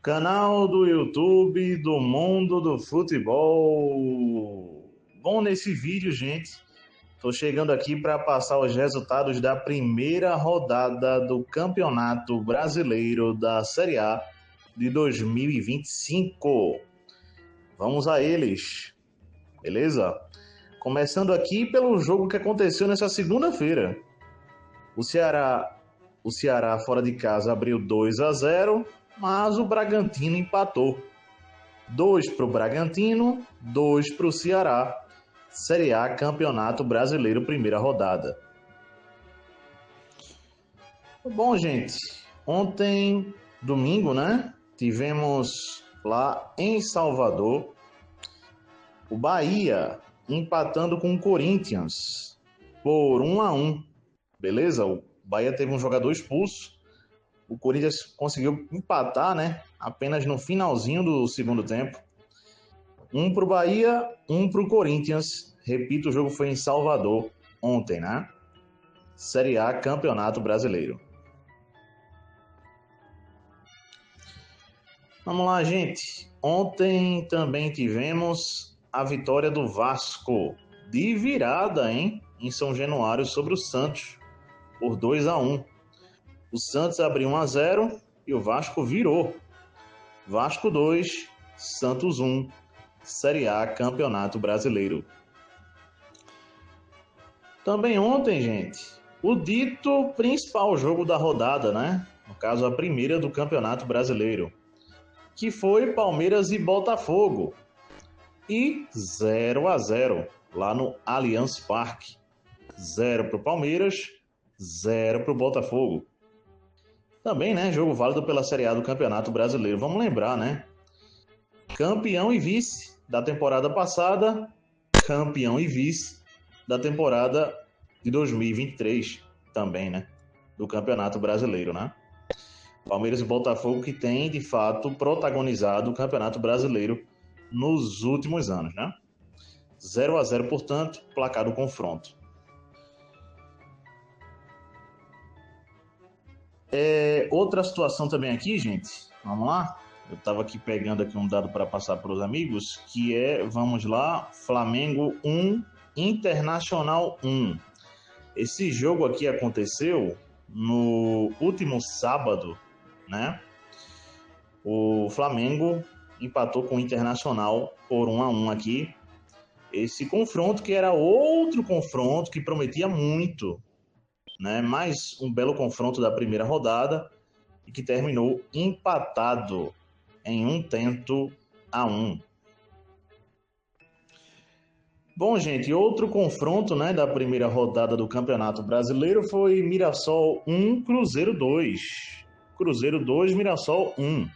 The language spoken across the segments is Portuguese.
Canal do YouTube do Mundo do Futebol. Bom, nesse vídeo, gente, estou chegando aqui para passar os resultados da primeira rodada do Campeonato Brasileiro da Série A de 2025. Vamos a eles, beleza? Começando aqui pelo jogo que aconteceu nessa segunda-feira. O Ceará fora de casa abriu 2-0, mas o Bragantino empatou. 2 para o Bragantino, 2 para o Ceará. Série A, Campeonato Brasileiro, primeira rodada. Bom, gente, ontem, domingo, né? Tivemos lá em Salvador o Bahia empatando com o Corinthians por 1-1. Beleza? O Bahia teve um jogador expulso. O Corinthians conseguiu empatar, né? Apenas no finalzinho do segundo tempo. 1 para o Bahia, 1 para o Corinthians. Repito, o jogo foi em Salvador ontem, né? Série A, Campeonato Brasileiro. Vamos lá, gente. Ontem também tivemos a vitória do Vasco de virada, hein? Em São Januário sobre o Santos por 2-1. O Santos abriu 1-0 e o Vasco virou. Vasco 2, Santos 1, Série A, Campeonato Brasileiro. Também ontem, gente, o dito principal jogo da rodada, né? No caso, a primeira do Campeonato Brasileiro, que foi Palmeiras e Botafogo. E 0-0 lá no Allianz Parque. 0 para o Palmeiras, 0 para o Botafogo. Também, né, jogo válido pela Série A do Campeonato Brasileiro. Vamos lembrar, né? Campeão e vice da temporada passada, campeão e vice da temporada de 2023 também, né? Do Campeonato Brasileiro, né? Palmeiras e Botafogo que tem, de fato, protagonizado o Campeonato Brasileiro nos últimos anos, né? 0-0, portanto, placar do confronto. Outra situação também aqui, gente, vamos lá? Eu estava aqui pegando aqui um dado para passar para os amigos, que é, vamos lá, Flamengo 1, Internacional 1. Esse jogo aqui aconteceu no último sábado, né? O Flamengo empatou com o Internacional por 1-1 aqui. Esse confronto que era outro confronto que prometia muito, né? Mais um belo confronto da primeira rodada e que terminou empatado em 1-1. Bom, gente, outro confronto, né, da primeira rodada do Campeonato Brasileiro foi Mirassol 1, Cruzeiro 2. Cruzeiro 2, Mirassol 1.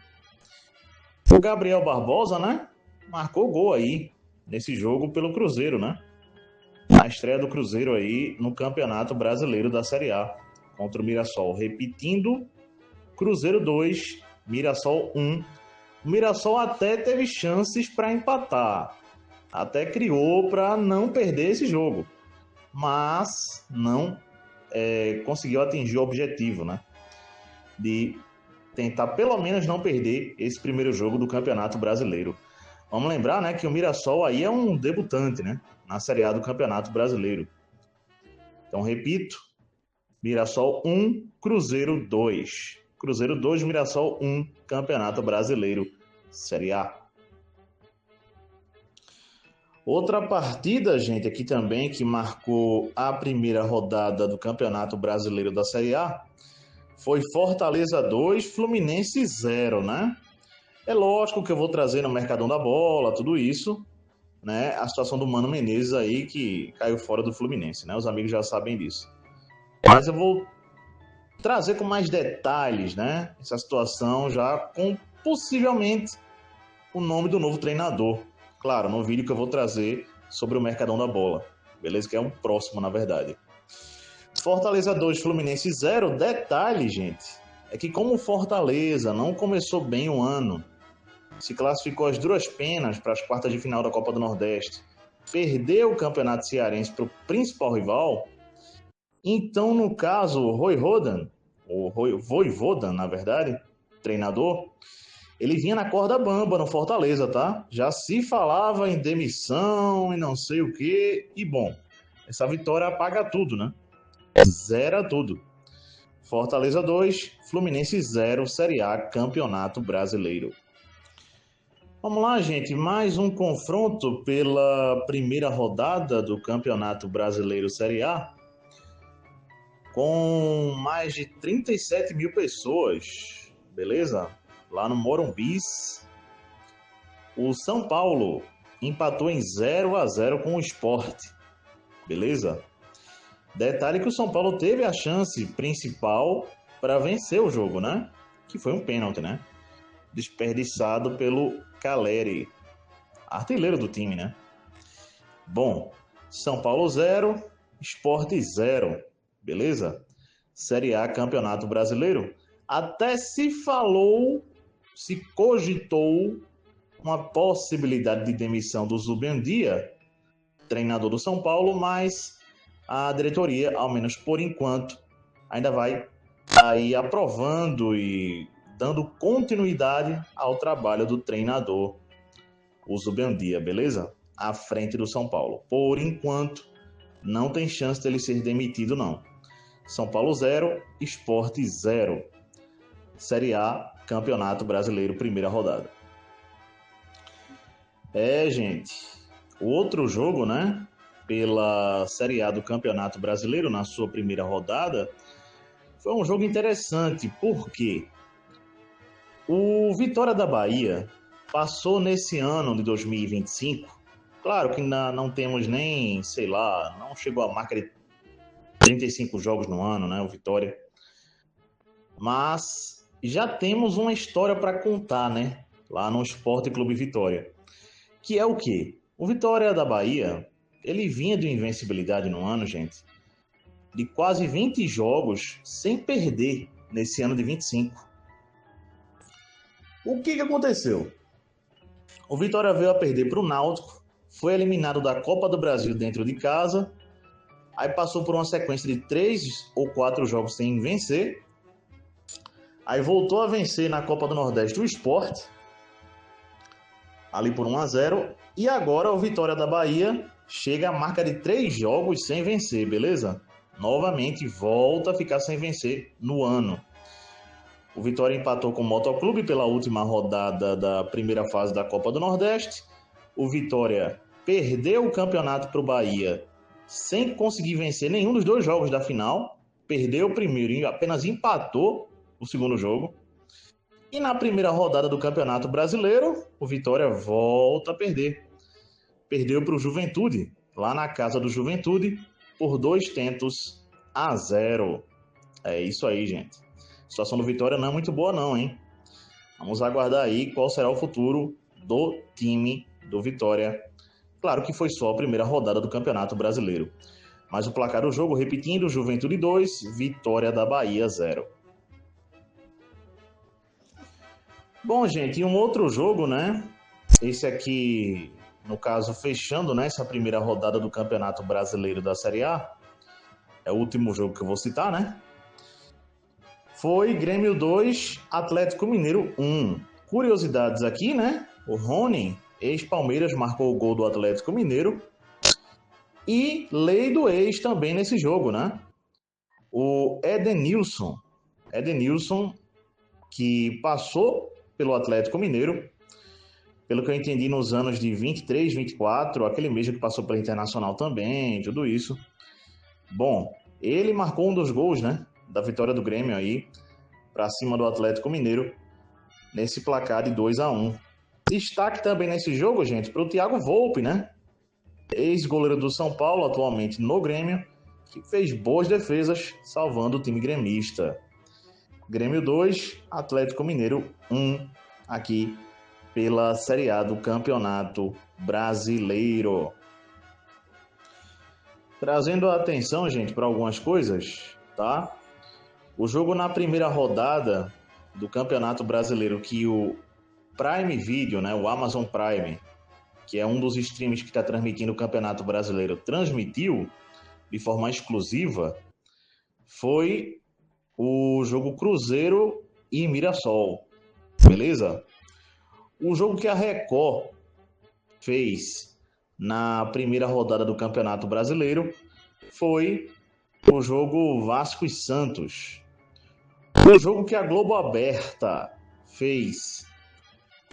O Gabriel Barbosa, né, marcou gol aí nesse jogo pelo Cruzeiro, né? A estreia do Cruzeiro aí no Campeonato Brasileiro da Série A contra o Mirassol. Repetindo, Cruzeiro 2, Mirassol 1. O Mirassol até teve chances para empatar. Até criou para não perder esse jogo. Mas não conseguiu atingir o objetivo, né? De tentar pelo menos não perder esse primeiro jogo do Campeonato Brasileiro. Vamos lembrar, né, que o Mirassol aí é um debutante, né, na Série A do Campeonato Brasileiro. Então, repito, Mirassol 1, Cruzeiro 2. Cruzeiro 2, Mirassol 1, Campeonato Brasileiro, Série A. Outra partida, gente, aqui também que marcou a primeira rodada do Campeonato Brasileiro da Série A foi Fortaleza 2, Fluminense 0, né? É lógico que eu vou trazer no Mercadão da Bola, tudo isso, né? A situação do Mano Menezes aí que caiu fora do Fluminense, né? Os amigos já sabem disso. Mas eu vou trazer com mais detalhes, né? Essa situação já com possivelmente o nome do novo treinador. Claro, no vídeo que eu vou trazer sobre o Mercadão da Bola. Beleza? Que é um próximo, na verdade. Fortaleza 2, Fluminense 0. Detalhe, gente, é que como o Fortaleza não começou bem o ano, se classificou às duras penas para as quartas de final da Copa do Nordeste, perdeu o Campeonato Cearense para o principal rival, então, no caso, o Voivoda, na verdade, treinador, Ele vinha na corda bamba no Fortaleza, tá? Já se falava em demissão e não sei o quê. E bom, essa vitória apaga tudo, né? Zera tudo. Fortaleza 2, Fluminense 0, Série A, Campeonato Brasileiro. Vamos lá, gente. Mais um confronto pela primeira rodada do Campeonato Brasileiro Série A, com mais de 37 mil pessoas, beleza? Lá no Morumbi, o São Paulo empatou em 0-0 com o Sport, beleza? Detalhe que o São Paulo teve a chance principal para vencer o jogo, né? Que foi um pênalti, né? Desperdiçado pelo Caleri, artilheiro do time, né? Bom, São Paulo 0, Sport 0, beleza? Série A, Campeonato Brasileiro. Até se falou, se cogitou uma possibilidade de demissão do Zubiandia, treinador do São Paulo, mas a diretoria, ao menos por enquanto, ainda vai aí aprovando e dando continuidade ao trabalho do treinador, o Zubiandia, beleza? À frente do São Paulo. Por enquanto, não tem chance dele ser demitido, não. São Paulo 0, Sport 0. Série A, Campeonato Brasileiro, primeira rodada. Gente, o outro jogo, né, pela Série A do Campeonato Brasileiro, na sua primeira rodada, foi um jogo interessante, porque o Vitória da Bahia passou nesse ano de 2025, claro que ainda não temos nem, sei lá, não chegou à marca de 35 jogos no ano, né, o Vitória, mas já temos uma história para contar, né, lá no Sport Clube Vitória, que é o quê? O Vitória da Bahia, ele vinha de invencibilidade no ano, gente, de quase 20 jogos sem perder nesse ano de 25. O que aconteceu? O Vitória veio a perder para o Náutico, foi eliminado da Copa do Brasil dentro de casa, aí passou por uma sequência de 3 ou 4 jogos sem vencer, aí voltou a vencer na Copa do Nordeste o Sport, ali por 1-0, e agora o Vitória da Bahia chega à marca de 3 jogos sem vencer, beleza? Novamente volta a ficar sem vencer no ano. O Vitória empatou com o Motoclube pela última rodada da primeira fase da Copa do Nordeste. O Vitória perdeu o campeonato para o Bahia sem conseguir vencer nenhum dos 2 jogos da final. Perdeu o primeiro e apenas empatou o segundo jogo. E na primeira rodada do Campeonato Brasileiro, o Vitória volta a perder. Perdeu para o Juventude, lá na casa do Juventude, por 2-0. É isso aí, gente. A situação do Vitória não é muito boa não, hein? Vamos aguardar aí qual será o futuro do time do Vitória. Claro que foi só a primeira rodada do Campeonato Brasileiro. Mas o placar do jogo, repetindo, Juventude 2, Vitória da Bahia 0. Bom, gente, e um outro jogo, né? Esse aqui, no caso, fechando, né, essa primeira rodada do Campeonato Brasileiro da Série A. É o último jogo que eu vou citar, né? Foi Grêmio 2, Atlético Mineiro 1. Curiosidades aqui, né? O Rony, ex-Palmeiras, marcou o gol do Atlético Mineiro. E lei do ex também nesse jogo, né? O Edenilson, que passou pelo Atlético Mineiro, pelo que eu entendi, nos anos de 23, 24, aquele mesmo que passou pela Internacional também, tudo isso. Bom, ele marcou um dos gols, né, da vitória do Grêmio aí, para cima do Atlético Mineiro, nesse placar de 2-1. Destaque também nesse jogo, gente, para o Thiago Volpi, né, ex-goleiro do São Paulo, atualmente no Grêmio, que fez boas defesas, salvando o time gremista. Grêmio 2, Atlético Mineiro 1, aqui pela Série A do Campeonato Brasileiro. Trazendo a atenção, gente, para algumas coisas, tá? O jogo na primeira rodada do Campeonato Brasileiro, que o Prime Video, né, o Amazon Prime, que é um dos streams que está transmitindo o Campeonato Brasileiro, transmitiu de forma exclusiva, foi o jogo Cruzeiro e Mirassol, beleza? O jogo que a Record fez na primeira rodada do Campeonato Brasileiro foi o jogo Vasco e Santos. O jogo que a Globo Aberta fez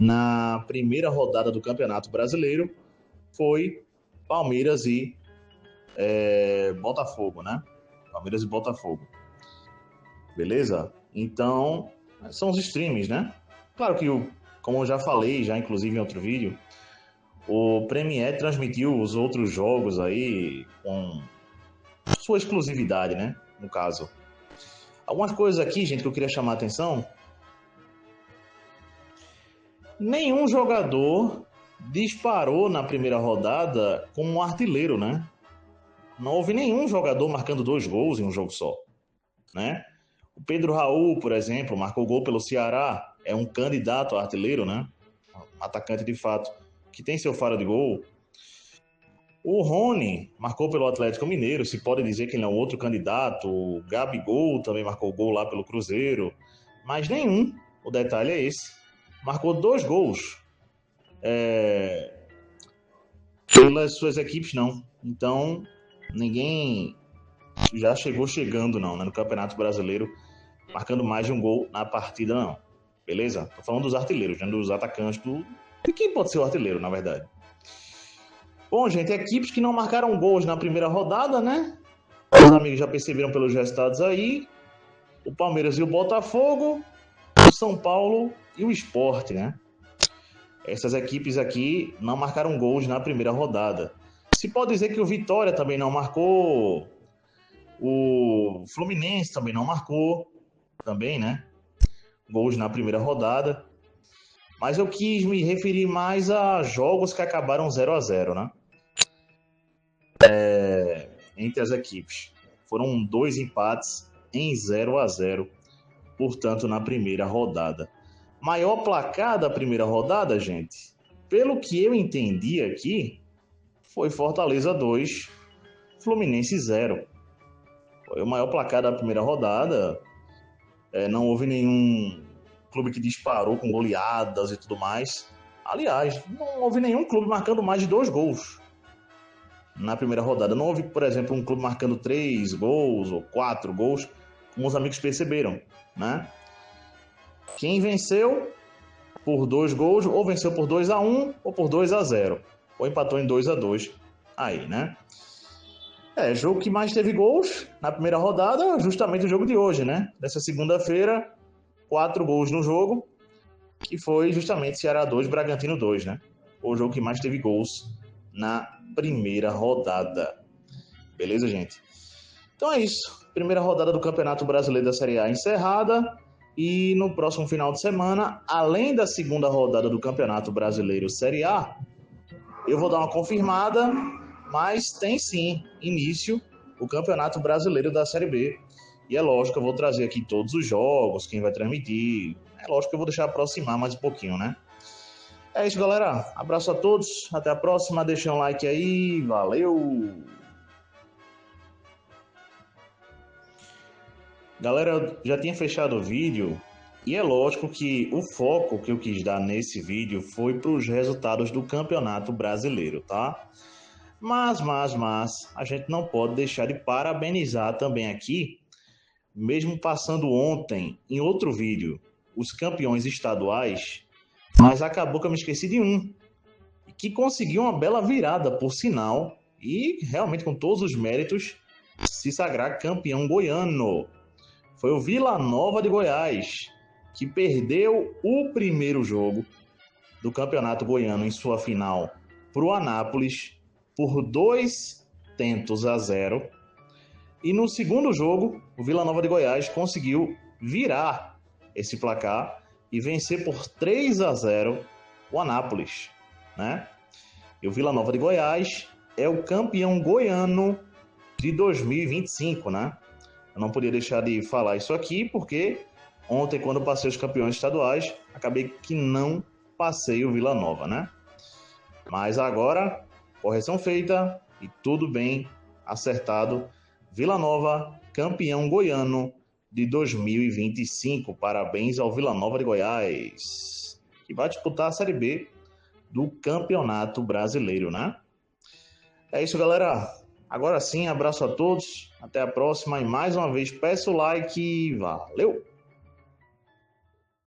na primeira rodada do Campeonato Brasileiro foi Palmeiras e Botafogo, né? Palmeiras e Botafogo. Beleza? Então, são os streams, né? Claro que, como eu já falei, já inclusive em outro vídeo, o Premier transmitiu os outros jogos aí com sua exclusividade, né? No caso. Algumas coisas aqui, gente, que eu queria chamar a atenção. Nenhum jogador disparou na primeira rodada como um artilheiro, né? Não houve nenhum jogador marcando 2 gols em um jogo só, né? O Pedro Raul, por exemplo, marcou gol pelo Ceará, é um candidato a artilheiro, né? Um atacante de fato, que tem seu faro de gol. O Rony marcou pelo Atlético Mineiro, se pode dizer que ele é um outro candidato. O Gabigol também marcou gol lá pelo Cruzeiro, mas nenhum, o detalhe é esse, marcou 2 gols pelas suas equipes, não. Então, ninguém já chegou chegando, não, né, no Campeonato Brasileiro, marcando mais de um gol na partida, não. Beleza? Tô falando dos artilheiros, né, dos atacantes, de quem pode ser o artilheiro, na verdade. Bom, gente, equipes que não marcaram gols na primeira rodada, né? Os amigos já perceberam pelos resultados aí. O Palmeiras e o Botafogo, o São Paulo e o Sport, né? Essas equipes aqui não marcaram gols na primeira rodada. Se pode dizer que o Vitória também não marcou, o Fluminense também não marcou, também, né? Gols na primeira rodada. Mas eu quis me referir mais a jogos que acabaram 0-0, né? Entre as equipes. Foram 2 empates em 0-0, portanto, na primeira rodada. Maior placar da primeira rodada, gente, pelo que eu entendi aqui, foi Fortaleza 2, Fluminense 0. Foi o maior placar da primeira rodada. Não houve nenhum clube que disparou com goleadas e tudo mais. Aliás, não houve nenhum clube marcando mais de 2 gols na primeira rodada. Não houve, por exemplo, um clube marcando 3 gols ou 4 gols, como os amigos perceberam, né? Quem venceu por 2 gols, ou venceu por 2-1 ou por 2-0, ou empatou em 2-2. Aí, né? Jogo que mais teve gols na primeira rodada, justamente o jogo de hoje, né? Dessa segunda-feira, 4 gols no jogo, que foi justamente Ceará 2, Bragantino 2, né? O jogo que mais teve gols na primeira rodada. Beleza, gente? Então é isso. Primeira rodada do Campeonato Brasileiro da Série A encerrada. E no próximo final de semana, além da segunda rodada do Campeonato Brasileiro Série A, eu vou dar uma confirmada, mas tem sim início o Campeonato Brasileiro da Série B. E é lógico que eu vou trazer aqui todos os jogos, quem vai transmitir. É lógico que eu vou deixar aproximar mais um pouquinho, né? É isso, galera. Abraço a todos. Até a próxima. Deixa um like aí. Valeu! Galera, eu já tinha fechado o vídeo. E é lógico que o foco que eu quis dar nesse vídeo foi para os resultados do Campeonato Brasileiro, tá? Mas, a gente não pode deixar de parabenizar também aqui, mesmo passando ontem em outro vídeo, os campeões estaduais, mas acabou que eu me esqueci de um, que conseguiu uma bela virada, por sinal, e realmente com todos os méritos, se sagrar campeão goiano. Foi o Vila Nova de Goiás, que perdeu o primeiro jogo do Campeonato Goiano em sua final para o Anápolis por 2-0. E no segundo jogo, o Vila Nova de Goiás conseguiu virar esse placar e vencer por 3-0 o Anápolis, né? E o Vila Nova de Goiás é o campeão goiano de 2025, né? Eu não podia deixar de falar isso aqui, porque ontem, quando passei os campeões estaduais, acabei que não passei o Vila Nova, né? Mas agora, correção feita e tudo bem acertado. Vila Nova, campeão goiano de 2025. Parabéns ao Vila Nova de Goiás. que vai disputar a Série B do Campeonato Brasileiro, né? É isso, galera. Agora sim, abraço a todos. Até a próxima. E mais uma vez, peço o like e valeu!